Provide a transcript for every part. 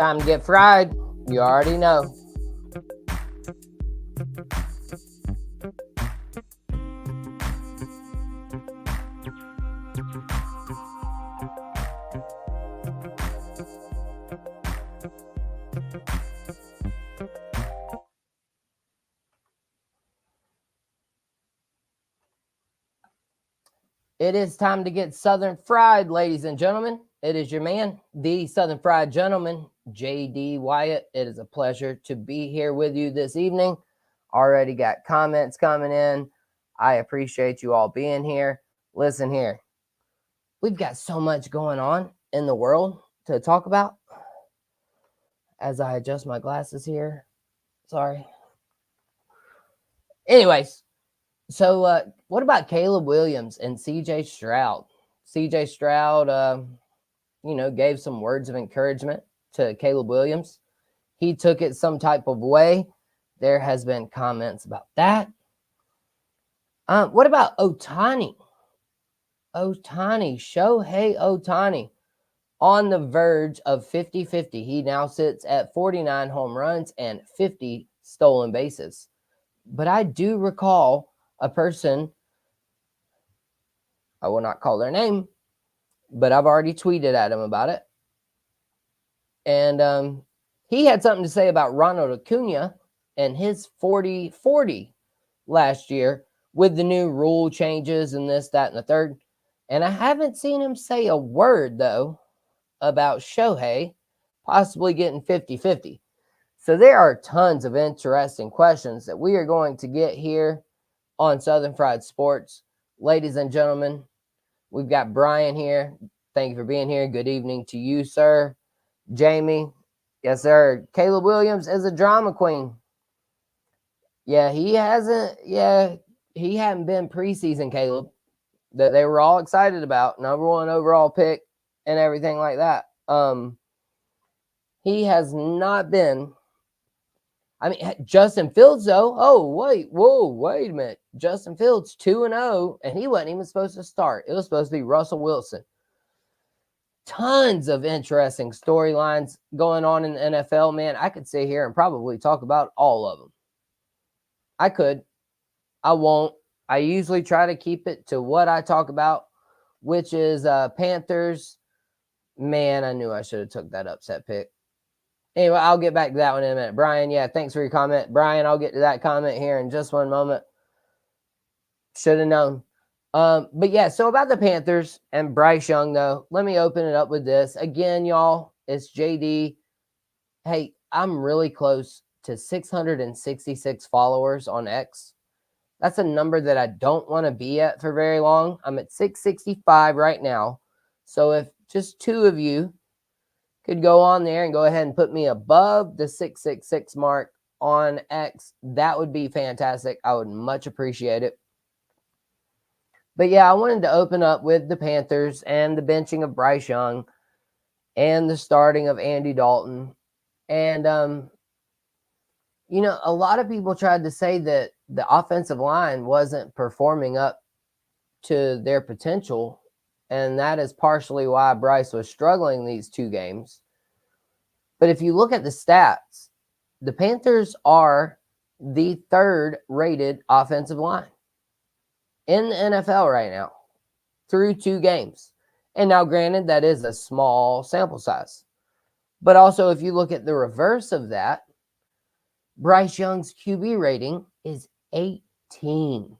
Time to get fried. You already know. It is time to get Southern fried, ladies and gentlemen. It is your man, the Southern Fried Gentleman, JD Wyatt. It is a pleasure to be here with you this evening. Already got comments coming in. I appreciate you all being here. Listen here. We've got so much going on in the world to talk about. As I adjust my glasses here. Sorry. Anyways, so what about Caleb Williams and CJ Stroud? CJ Stroud, gave some words of encouragement to Caleb Williams. He took it some type of way. There has been comments about that. What about Ohtani? Shohei Ohtani, on the verge of 50-50. He now sits at 49 home runs and 50 stolen bases. But I do recall a person, I will not call their name, but I've already tweeted at him about it. And he had something to say about Ronald Acuna and his 40-40 last year with the new rule changes and this, that, and the third. And I haven't seen him say a word, though, about Shohei possibly getting 50-50. So there are tons of interesting questions that we are going to get here on Southern Fried Sports. Ladies and gentlemen, we've got Brian here. Thank you for being here. Good evening to you, sir. Jamie, yes, sir. Caleb Williams is a drama queen. Yeah, he hadn't been preseason, Caleb, that they were all excited about. Number 1 overall pick and everything like that. He has not been. I mean, Justin Fields, though. Oh, wait a minute. Justin Fields, 2-0, and he wasn't even supposed to start. It was supposed to be Russell Wilson. Tons of interesting storylines going on in the NFL, man. I could sit here and probably talk about all of them. I could. I won't. I usually try to keep it to what I talk about, which is Panthers. Man, I knew I should have took that upset pick. Anyway, I'll get back to that one in a minute. Brian, yeah, thanks for your comment. Brian, I'll get to that comment here in just one moment. Should have known. But yeah, so about the Panthers and Bryce Young, though, let me open it up with this. Again, y'all, it's JD. Hey, I'm really close to 666 followers on X. That's a number that I don't want to be at for very long. I'm at 665 right now. So if just 2 of you could go on there and go ahead and put me above the 666 mark on X, that would be fantastic. I would much appreciate it. But yeah, I wanted to open up with the Panthers and the benching of Bryce Young and the starting of Andy Dalton. And, a lot of people tried to say that the offensive line wasn't performing up to their potential. And that is partially why Bryce was struggling these 2 games. But if you look at the stats, the Panthers are the 3rd rated offensive line in the NFL right now through 2 games. And now, granted, that is a small sample size. But also, if you look at the reverse of that, Bryce Young's QB rating is 18.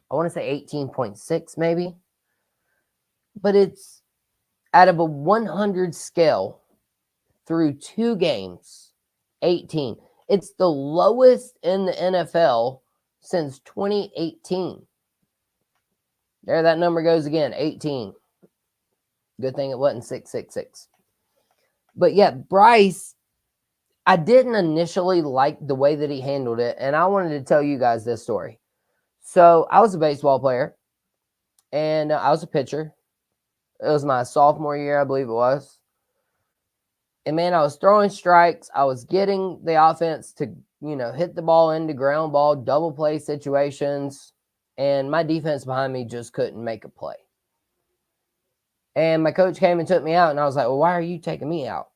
I want to say 18.6 maybe. But it's out of a 100 scale through 2 games, 18. It's the lowest in the NFL since 2018. There that number goes again, 18. Good thing it wasn't 666. But yeah, Bryce, I didn't initially like the way that he handled it, and I wanted to tell you guys this story. So I was a baseball player, and I was a pitcher. It was my sophomore year, I believe it was. And, man, I was throwing strikes. I was getting the offense to, hit the ball into ground ball, double play situations. And my defense behind me just couldn't make a play. And my coach came and took me out, and I was like, well, why are you taking me out?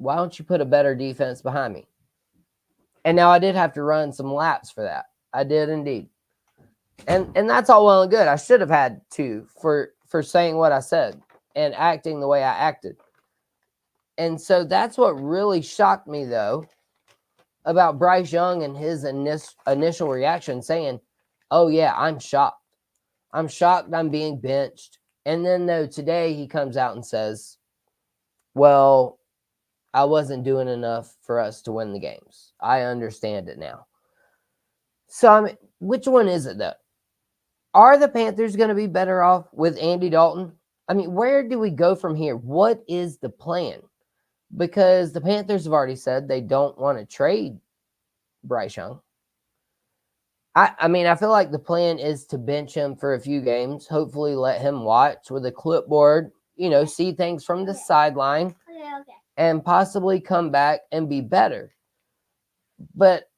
why don't you put a better defense behind me? And now I did have to run some laps for that. I did indeed. And that's all well and good. I should have had to for saying what I said and acting the way I acted. And so that's what really shocked me, though, about Bryce Young and his initial reaction saying, oh, yeah, I'm shocked. I'm shocked I'm being benched. And then, though, today he comes out and says, well, I wasn't doing enough for us to win the games. I understand it now. So, I mean, which one is it, though? Are the Panthers going to be better off with Andy Dalton? I mean, where do we go from here? What is the plan? Because the Panthers have already said they don't want to trade Bryce Young. I mean, I feel like the plan is to bench him for a few games, hopefully let him watch with a clipboard, see things from the sideline, and possibly come back and be better. But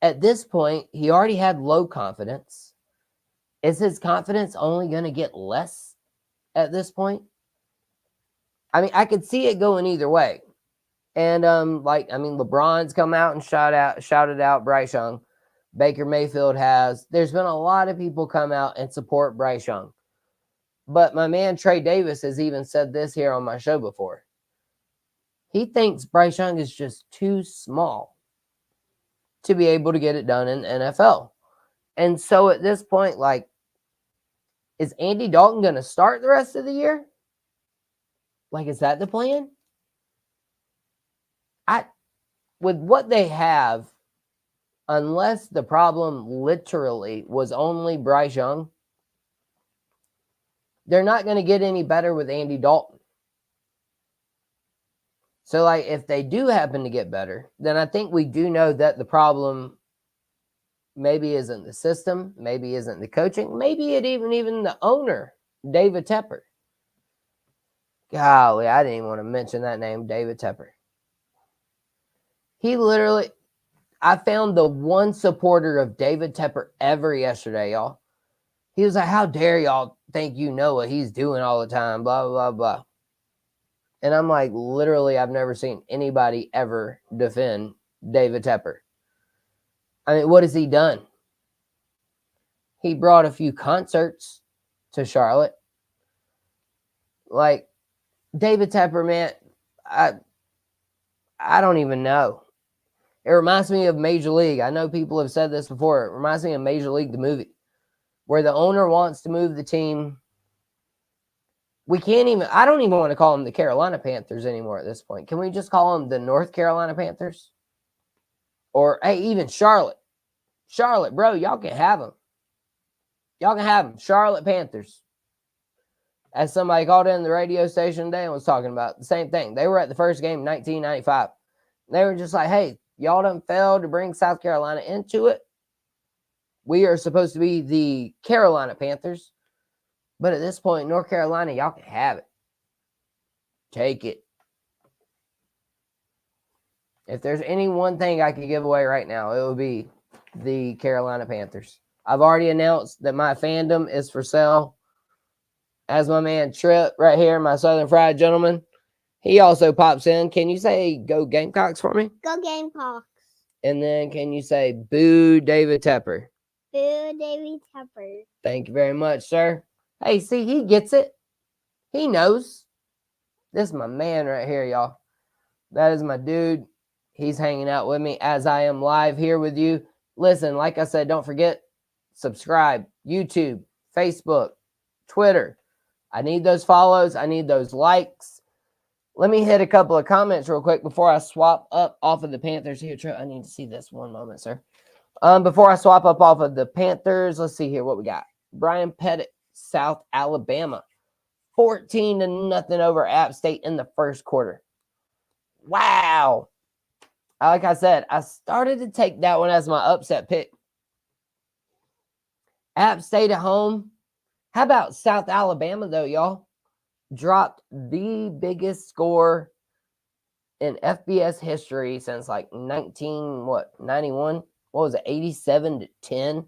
at this point, he already had low confidence. Is his confidence only going to get less at this point? I mean, I could see it going either way. And LeBron's come out and shouted out Bryce Young. Baker Mayfield has. There's been a lot of people come out and support Bryce Young. But my man Trey Davis has even said this here on my show before. He thinks Bryce Young is just too small to be able to get it done in the NFL. And so at this point, is Andy Dalton going to start the rest of the year? Is that the plan? With what they have, unless the problem literally was only Bryce Young, they're not going to get any better with Andy Dalton. So, if they do happen to get better, then I think we do know that the problem maybe isn't the system, maybe isn't the coaching, maybe it even the owner, David Tepper. Golly, I didn't even want to mention that name, David Tepper. He literally, I found the one supporter of David Tepper ever yesterday, y'all. He was like, how dare y'all think you know what he's doing all the time, blah, blah, blah. And I'm like, literally, I've never seen anybody ever defend David Tepper. I mean, what has he done? He brought a few concerts to Charlotte. David Tepper, man, I don't even know. It reminds me of Major League. I know people have said this before. It reminds me of Major League, the movie, where the owner wants to move the team. I don't even want to call them the Carolina Panthers anymore at this point. Can we just call them the North Carolina Panthers? Or, hey, even Charlotte. Charlotte, bro, y'all can have them. Y'all can have them. Charlotte Panthers. As somebody called in the radio station today and was talking about the same thing. They were at the first game in 1995. They were just like, hey, y'all done failed to bring South Carolina into it. We are supposed to be the Carolina Panthers. But at this point, North Carolina, y'all can have it. Take it. If there's any one thing I could give away right now, it would be the Carolina Panthers. I've already announced that my fandom is for sale. As my man Trip right here, my Southern Fried Gentleman, he also pops in. Can you say go Gamecocks for me? Go Gamecocks. And then can you say boo David Tepper? Boo David Tepper. Thank you very much, sir. Hey, see, he gets it. He knows. This is my man right here, y'all. That is my dude. He's hanging out with me as I am live here with you. Listen, like I said, don't forget, subscribe. YouTube, Facebook, Twitter. I need those follows. I need those likes. Let me hit a couple of comments real quick before I swap up off of the Panthers here. I need to see this one moment, sir. Before I swap up off of the Panthers, let's see here what we got. Brian Pettit, South Alabama, 14-0 over App State in the first quarter. Wow. Like I said, I started to take that one as my upset pick. App State at home. How about South Alabama, though, y'all? Dropped the biggest score in FBS history since 91? What was it, 87-10?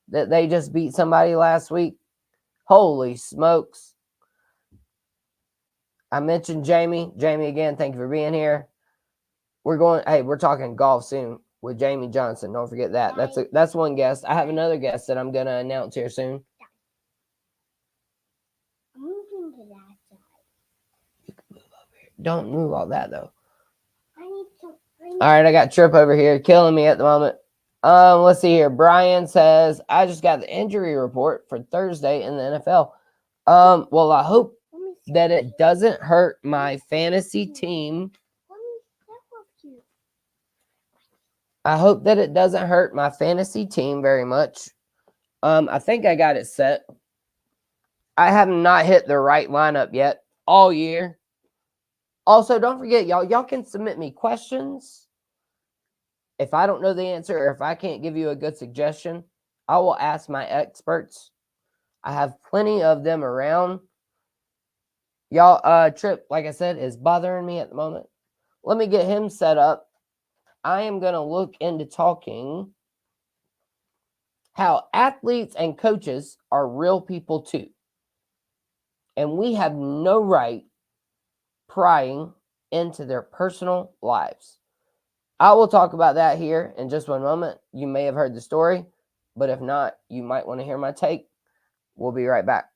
That they just beat somebody last week. Holy smokes. I mentioned Jamie. Jamie, again, thank you for being here. We're talking golf soon with Jamie Johnson. Don't forget that. That's one guest. I have another guest that I'm gonna announce here soon. Moving to that side. You can move over here. Don't move all that though. All right, I got Trip over here killing me at the moment. Let's see here. Brian says, I just got the injury report for Thursday in the NFL. Well, I hope that it doesn't hurt my fantasy team. I hope that it doesn't hurt my fantasy team very much. I think I got it set. I have not hit the right lineup yet all year. Also, don't forget, y'all can submit me questions. If I don't know the answer or if I can't give you a good suggestion, I will ask my experts. I have plenty of them around. Y'all, Trip, like I said, is bothering me at the moment. Let me get him set up. I am going to look into talking how athletes and coaches are real people too. And we have no right prying into their personal lives. I will talk about that here in just one moment. You may have heard the story, but if not, you might want to hear my take. We'll be right back.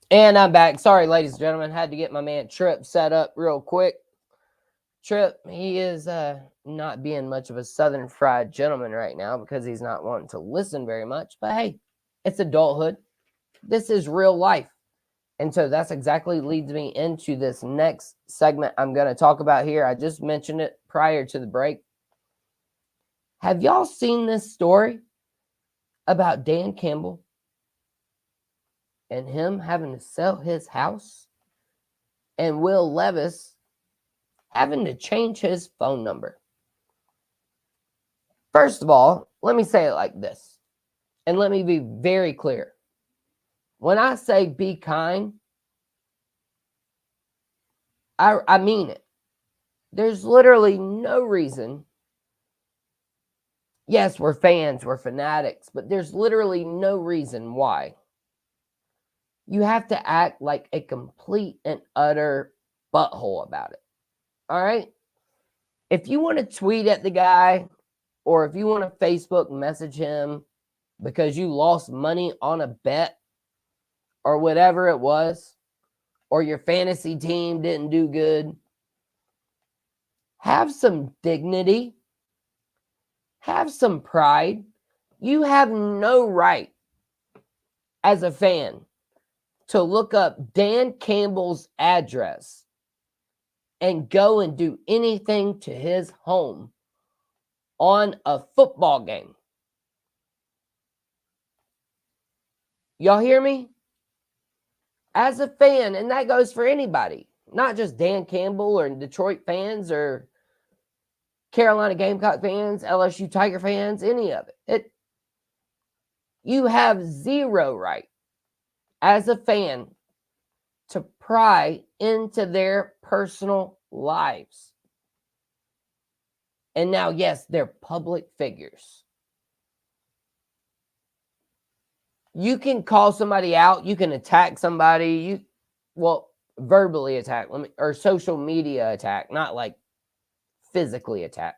And I'm back. Sorry, ladies and gentlemen. Had to get my man Trip set up real quick. Trip, he is not being much of a Southern fried gentleman right now because he's not wanting to listen very much. But hey, it's adulthood. This is real life. And so that's exactly leads me into this next segment I'm going to talk about here. I just mentioned it prior to the break. Have y'all seen this story about Dan Campbell and him having to sell his house and Will Levis having to change his phone number? First of all, let me say it like this, and let me be very clear. When I say be kind, I mean it. There's literally no reason. Yes, we're fans, we're fanatics, but there's literally no reason why you have to act like a complete and utter butthole about it. All right? If you want to tweet at the guy or if you want to Facebook message him because you lost money on a bet or whatever it was, or your fantasy team didn't do good, have some dignity, have some pride. You have no right as a fan to look up Dan Campbell's address and go and do anything to his home on a football game. Y'all hear me? As a fan, and that goes for anybody, not just Dan Campbell or Detroit fans or Carolina Gamecock fans, LSU Tiger fans, any of it. You have zero right as a fan to pry into their personal lives. And now, yes, they're public figures. You can call somebody out. You can attack somebody. Verbally attack, or social media attack, not like physically attack.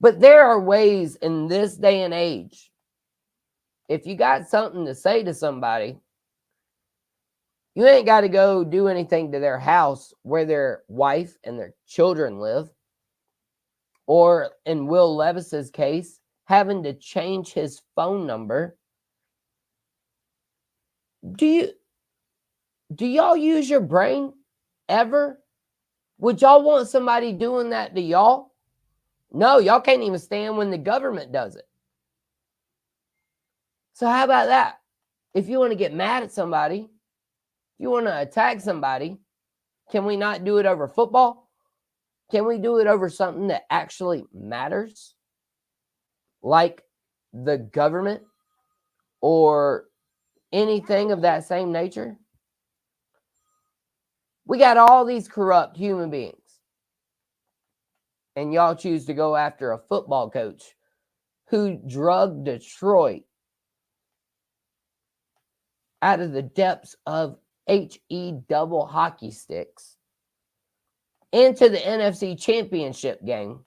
But there are ways in this day and age, if you got something to say to somebody, you ain't got to go do anything to their house where their wife and their children live. Or in Will Levis's case, having to change his phone number. Do y'all use your brain ever? Would y'all want somebody doing that to y'all? No, y'all can't even stand when the government does it. So how about that? If you want to get mad at somebody, if you want to attack somebody, can we not do it over football? Can we do it over something that actually matters? Like the government or anything of that same nature? We got all these corrupt human beings. And y'all choose to go after a football coach who drugged Detroit out of the depths of HE double hockey sticks into the NFC Championship game.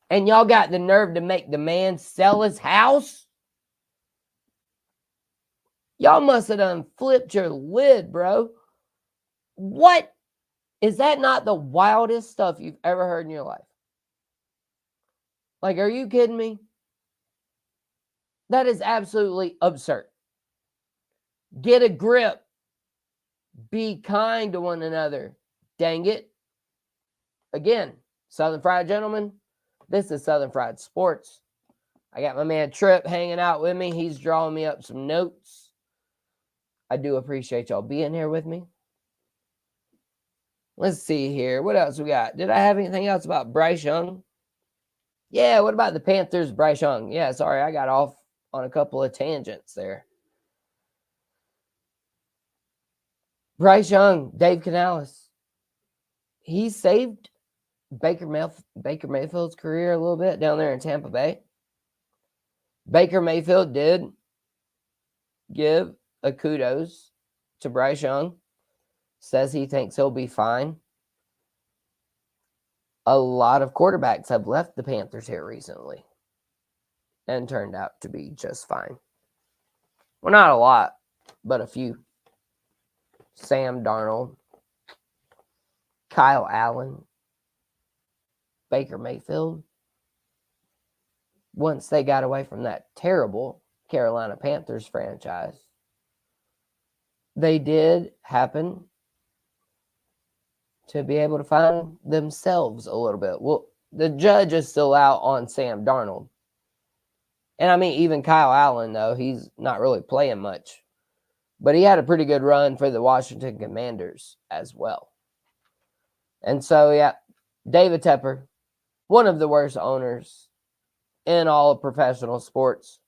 And y'all got the nerve to make the man sell his house? Y'all must have done flipped your lid, bro. What? Is that not the wildest stuff you've ever heard in your life? Like, are you kidding me? That is absolutely absurd. Get a grip. Be kind to one another. Dang it. Again, Southern Fried Gentlemen, this is Southern Fried Sports. I got my man Tripp hanging out with me. He's drawing me up some notes. I do appreciate y'all being here with me. Let's see here. What else we got? Did I have anything else about Bryce Young? Yeah, what about the Panthers, Bryce Young? Yeah, sorry, I got off on a couple of tangents there. Bryce Young, Dave Canales. He saved Baker Mayfield's career a little bit down there in Tampa Bay. Baker Mayfield did give a kudos to Bryce Young. Says he thinks he'll be fine. A lot of quarterbacks have left the Panthers here recently and turned out to be just fine. Well, not a lot, but a few. Sam Darnold, Kyle Allen, Baker Mayfield. Once they got away from that terrible Carolina Panthers franchise, they did happen to be able to find themselves a little bit. Well, the judge is still out on Sam Darnold. And I mean, even Kyle Allen, though, he's not really playing much. But he had a pretty good run for the Washington Commanders as well. And so, yeah, David Tepper, one of the worst owners in all of professional sports,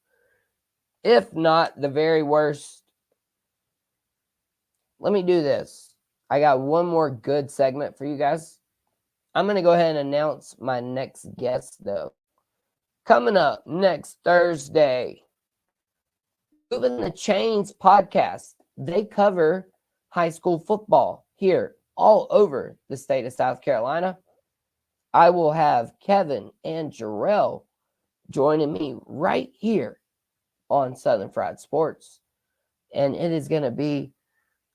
if not the very worst. Let me do this. I got one more good segment for you guys. I'm going to go ahead and announce my next guest, though. Coming up next Thursday, Moving the Chains podcast. They cover high school football here all over the state of South Carolina. I will have Kevin and Jarrell joining me right here on Southern Fried Sports. And it is going to be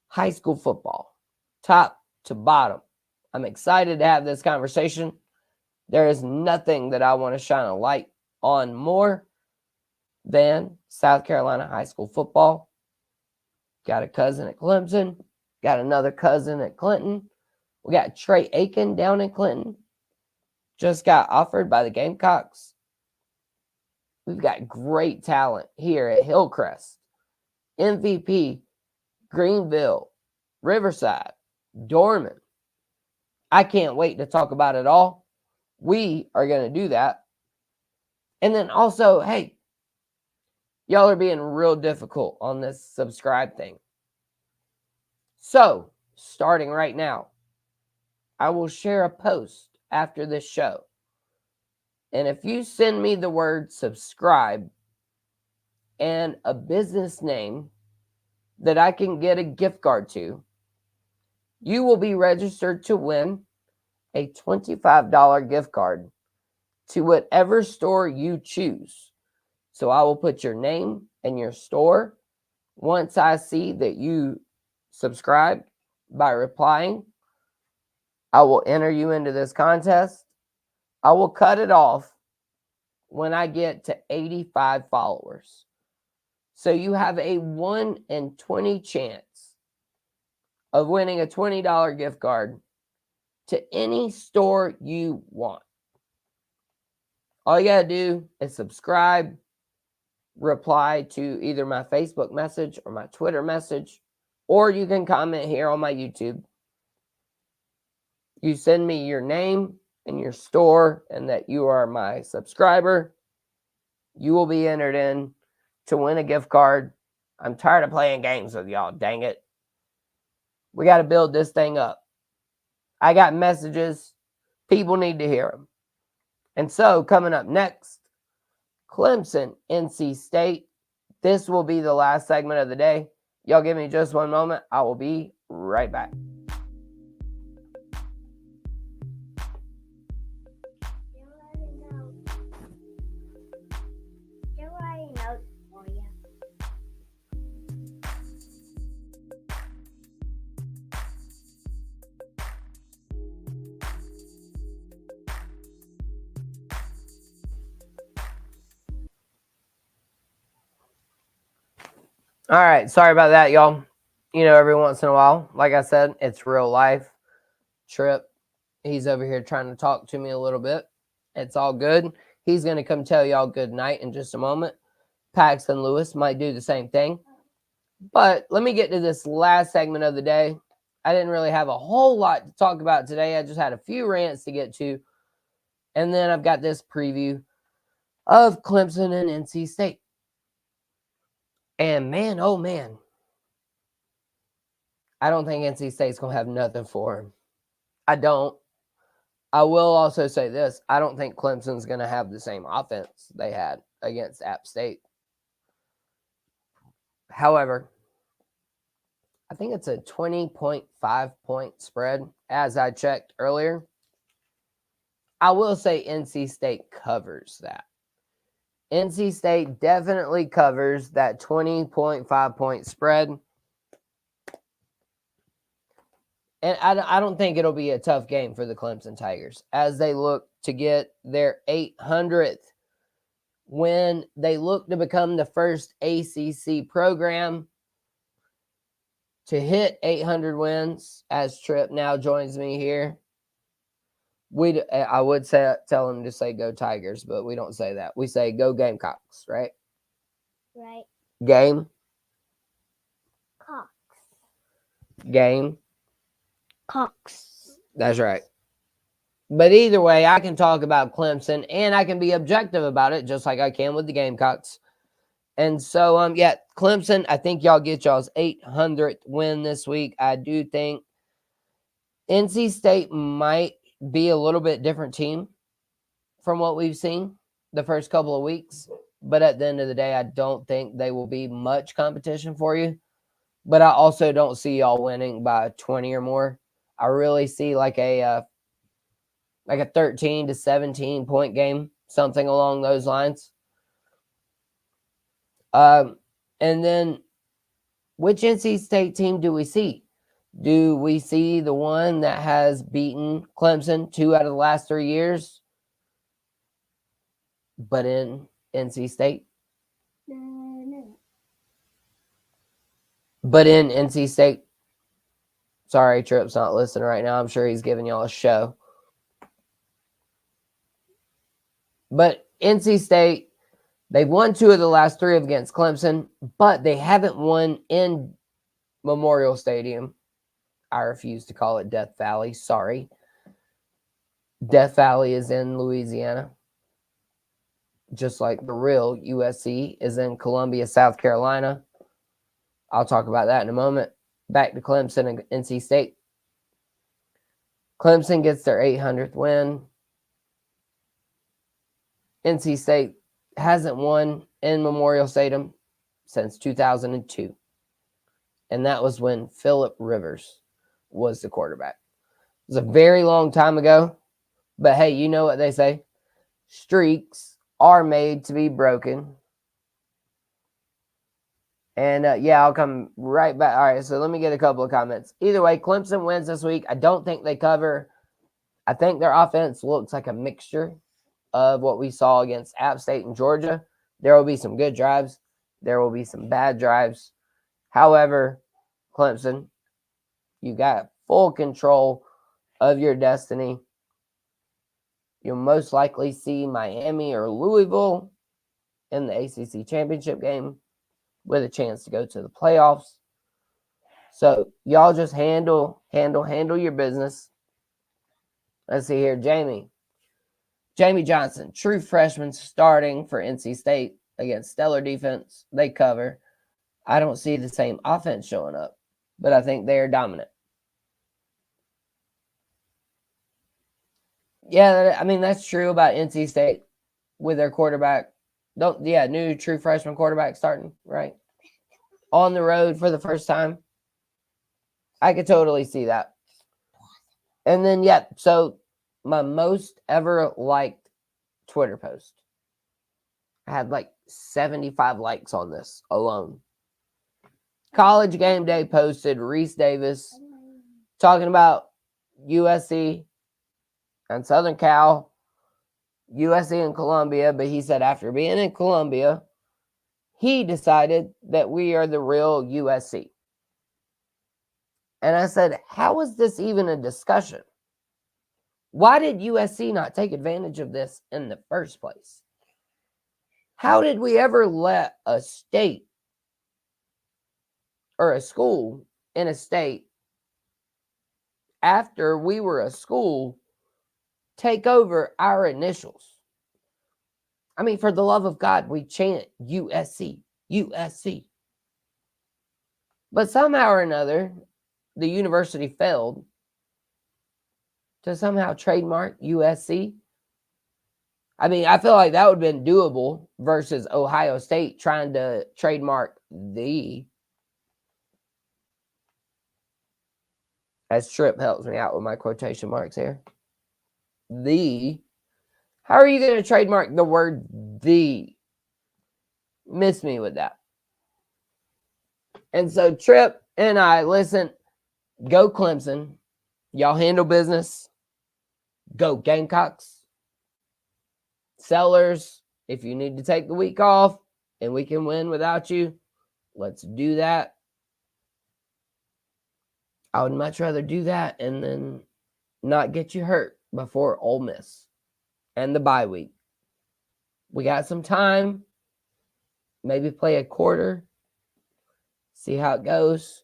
high school football, top to bottom. I'm excited to have this conversation. There is nothing that I want to shine a light on more than South Carolina high school football. Got a cousin at Clemson. Got another cousin at Clinton. We got Trey Aiken down in Clinton. Just got offered by the Gamecocks. We've got great talent here at Hillcrest, MVP, Greenville, Riverside, Dorman. I can't wait to talk about it all. We are going to do that. And then also, hey, y'all are being real difficult on this subscribe thing. So, starting right now, I will share a post after this show. And if you send me the word subscribe and a business name that I can get a gift card to, you will be registered to win a $25 gift card to whatever store you choose. So I will put your name and your store. Once I see that you subscribe by replying, I will enter you into this contest. I will cut it off when I get to 85 followers. So you have a 1 in 20 chance of winning a $20 gift card to any store you want. All you got to do is subscribe, reply to either my Facebook message or my Twitter message, or you can comment here on my YouTube. You send me your name and your store and that you are my subscriber. You will be entered in to win a gift card. I'm tired of playing games with y'all, dang it. We got to build this thing up. I got messages. People need to hear them. And so, coming up next, Clemson, NC State. This will be the last segment of the day. Y'all give me just one moment. I will be right back. All right, sorry about that, y'all. You know, every once in a while, like I said, it's real life. Trip, he's over here trying to talk to me a little bit. It's all good. He's going to come tell y'all good night in just a moment. Paxton Lewis might do the same thing. But let me get to this last segment of the day. I didn't really have a whole lot to talk about today. I just had a few rants to get to. And then I've got this preview of Clemson and NC State. And man, oh man, I don't think NC State's going to have nothing for him. I don't. I will also say this. I don't think Clemson's going to have the same offense they had against App State. However, I think it's a 20.5 point spread, as I checked earlier. I will say NC State covers that. NC State definitely covers that 20.5 point spread. And I don't think it'll be a tough game for the Clemson Tigers as they look to get their 800th win. They look to become the first ACC program to hit 800 wins, as Tripp now joins me here. I would tell him to say go Tigers, but we don't say that. We say go Gamecocks, right? Right. Game. Cox. Game. Cox. That's right. But either way, I can talk about Clemson and I can be objective about it, just like I can with the Gamecocks. And so, yeah, Clemson, I think y'all get y'all's 800th win this week. I do think NC State might be a little bit different team from what we've seen the first couple of weeks. But at the end of the day, I don't think they will be much competition for you. But I also don't see y'all winning by 20 or more. I really see like a 13 to 17 point game, something along those lines. And then which NC State team do we see? Do we see the one that has beaten Clemson 2 out of the last 3 years, but in NC State? No. But in NC State. Sorry, Tripp's not listening right now. I'm sure he's giving y'all a show. But NC State, they've won 2 of the last 3 against Clemson, but they haven't won in Memorial Stadium. I refuse to call it Death Valley. Sorry. Death Valley is in Louisiana. Just like the real USC is in Columbia, South Carolina. I'll talk about that in a moment. Back to Clemson and NC State. Clemson gets their 800th win. NC State hasn't won in Memorial Stadium since 2002. And that was when Phillip Rivers was the quarterback. It was a very long time ago. But hey, you know what they say? Streaks are made to be broken. And yeah, I'll come right back. All right, so let me get a couple of comments. Either way, Clemson wins this week. I don't think they cover. I think their offense looks like a mixture of what we saw against App State and Georgia. There will be some good drives. There will be some bad drives. However, Clemson, you got full control of your destiny. You'll most likely see Miami or Louisville in the ACC championship game with a chance to go to the playoffs. So y'all just handle your business. Let's see here, Jamie Johnson, true freshman starting for NC State against stellar defense. They cover. I don't see the same offense showing up, but I think they are dominant. Yeah, I mean, that's true about NC State with their quarterback. New true freshman quarterback starting, right? On the road for the first time. I could totally see that. And then, so my most ever liked Twitter post. I had like 75 likes on this alone. College Game Day posted Reese Davis talking about USC and Southern Cal, USC and Columbia, but he said after being in Columbia, he decided that we are the real USC. And I said, how is this even a discussion? Why did USC not take advantage of this in the first place? How did we ever let a state or a school in a state after we were a school take over our initials? I mean, for the love of God, we chant USC, USC. But somehow or another, the university failed to somehow trademark USC. I mean, I feel like that would have been doable versus Ohio State trying to trademark the. As Tripp helps me out with my quotation marks here. The. How are you going to trademark the word the? Miss me with that. And so Tripp and I, listen, go Clemson. Y'all handle business. Go Gamecocks. Sellers, if you need to take the week off and we can win without you, let's do that. I would much rather do that and then not get you hurt before Ole Miss and the bye week. We got some time. Maybe play a quarter. See how it goes.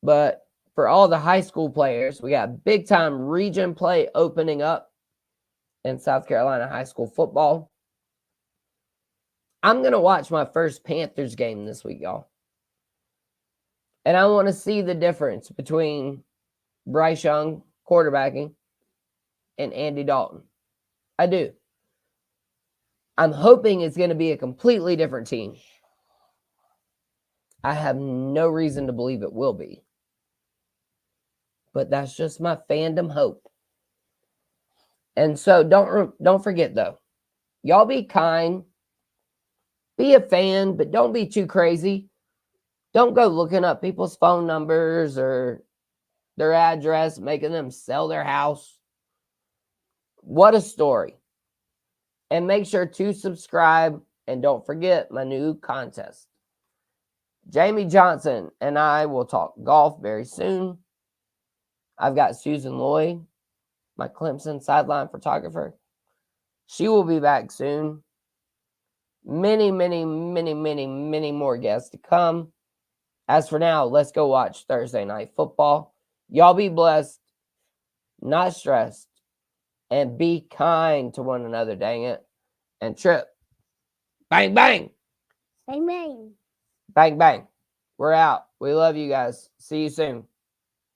But for all the high school players, we got big time region play opening up in South Carolina high school football. I'm going to watch my first Panthers game this week, y'all. And I want to see the difference between Bryce Young quarterbacking and Andy Dalton. I do. I'm hoping it's going to be a completely different team. I have no reason to believe it will be. But that's just my fandom hope. And so don't forget, though. Y'all be kind. Be a fan, but don't be too crazy. Don't go looking up people's phone numbers or their address, making them sell their house. What a story. And make sure to subscribe. And don't forget my new contest. Jamie Johnson and I will talk golf very soon. I've got Susan Lloyd, my Clemson sideline photographer. She will be back soon. Many more guests to come. As for now, let's go watch Thursday Night Football. Y'all be blessed, not stressed, and be kind to one another, dang it. And Tripp, bang, bang. Bang, bang. Bang, bang. We're out. We love you guys. See you soon.